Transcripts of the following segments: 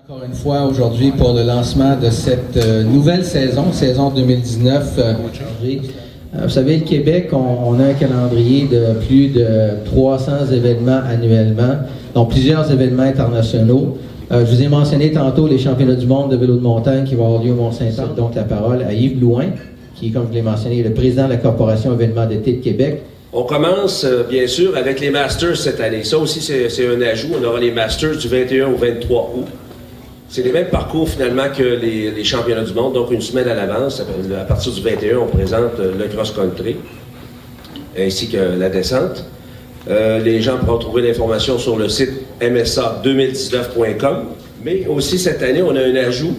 Encore une fois aujourd'hui pour le lancement de cette nouvelle saison 2019. Vous savez, le Québec, on a un calendrier de plus de 300 événements annuellement, donc plusieurs événements internationaux. Je vous ai mentionné tantôt les championnats du monde de vélo de montagne qui vont avoir lieu au Mont-Saint-Anne. Donc la parole à Yves Blouin, qui, comme je l'ai mentionné, est le président de la Corporation événements d'été de Québec. On commence, bien sûr, avec les Masters cette année. Ça aussi, c'est un ajout. On aura les Masters du 21 au 23 août. C'est les mêmes parcours, finalement, que les championnats du monde, donc une semaine à l'avance. À partir du 21, on présente le cross-country, ainsi que la descente. Les gens pourront trouver l'information sur le site msa2019.com. Mais aussi, cette année, on a un ajout,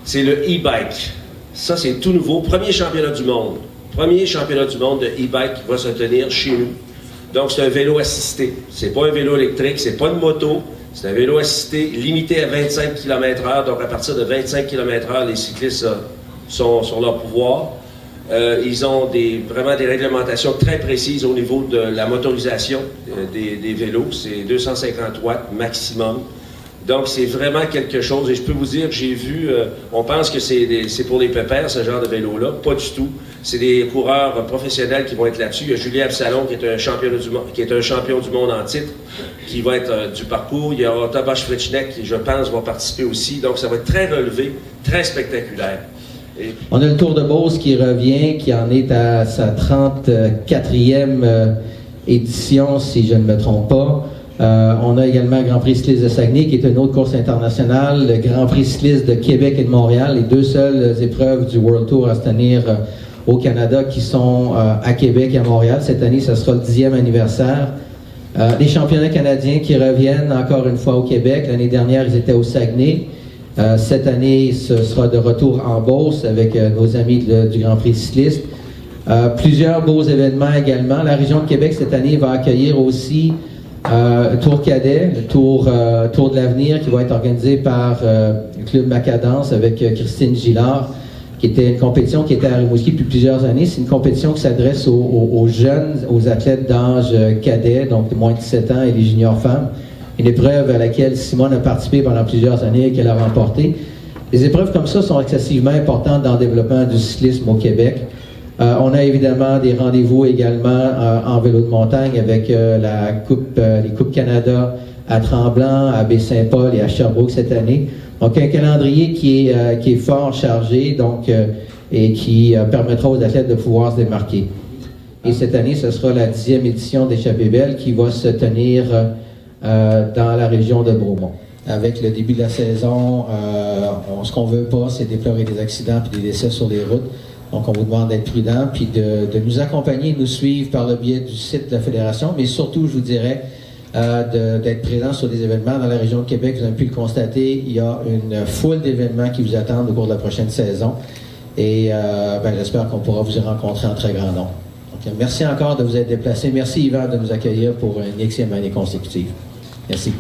c'est le e-bike. Ça, c'est tout nouveau. Premier championnat du monde. Premier championnat du monde de e-bike qui va se tenir chez nous. Donc, c'est un vélo assisté. C'est pas un vélo électrique, c'est pas une moto. C'est un vélo assisté limité à 25 km/h. Donc, à partir de 25 km/h, les cyclistes sont sur leur pouvoir. Ils ont vraiment des réglementations très précises au niveau de la motorisation des vélos. C'est 250 watts maximum. Donc, c'est vraiment quelque chose. Et je peux vous dire, j'ai vu, on pense que c'est pour les pépères, ce genre de vélo-là. Pas du tout. C'est des coureurs professionnels qui vont être là-dessus. Il y a Julien Absalon, qui est un champion du monde en titre, qui va être du parcours. Il y aura Tomasz Fletchnek, qui, je pense, va participer aussi. Donc, ça va être très relevé, très spectaculaire. On a le Tour de Beauce qui revient, qui en est à sa 34e édition, si je ne me trompe pas. On a également le Grand Prix cycliste de Saguenay, qui est une autre course internationale, le Grand Prix cycliste de Québec et de Montréal, les deux seules épreuves du World Tour à se tenir au Canada qui sont à Québec et à Montréal. Cette année, ce sera le 10e anniversaire. Les championnats canadiens qui reviennent encore une fois au Québec. L'année dernière, ils étaient au Saguenay. Cette année, ce sera de retour en Beauce avec nos amis du Grand Prix cycliste. Plusieurs beaux événements également. La région de Québec, cette année, va accueillir aussi Tour Cadet, le Tour de l'avenir qui va être organisé par le Club Macadance avec Christine Gillard, qui était une compétition qui était à Rimouski depuis plusieurs années. C'est une compétition qui s'adresse aux jeunes, aux athlètes d'âge cadet, donc de moins de 17 ans et les juniors femmes. Une épreuve à laquelle Simone a participé pendant plusieurs années et qu'elle a remportée. Les épreuves comme ça sont excessivement importantes dans le développement du cyclisme au Québec. On a évidemment des rendez-vous également en vélo de montagne avec les Coupes Canada à Tremblant, à Baie-Saint-Paul et à Sherbrooke cette année. Donc un calendrier qui est fort chargé donc, et qui permettra aux athlètes de pouvoir se démarquer. Et cette année, ce sera la 10e édition d'Échappée Belle qui va se tenir dans la région de Bromont. Avec le début de la saison, ce qu'on veut pas, c'est déplorer des accidents et des décès sur les routes. Donc, on vous demande d'être prudent puis de nous accompagner et nous suivre par le biais du site de la Fédération, mais surtout, je vous dirais, d'être présent sur des événements dans la région de Québec. Vous avez pu le constater, il y a une foule d'événements qui vous attendent au cours de la prochaine saison. Et j'espère qu'on pourra vous y rencontrer en très grand nombre. Donc, merci encore de vous être déplacé. Merci, Yvan, de nous accueillir pour une 10e année consécutive. Merci.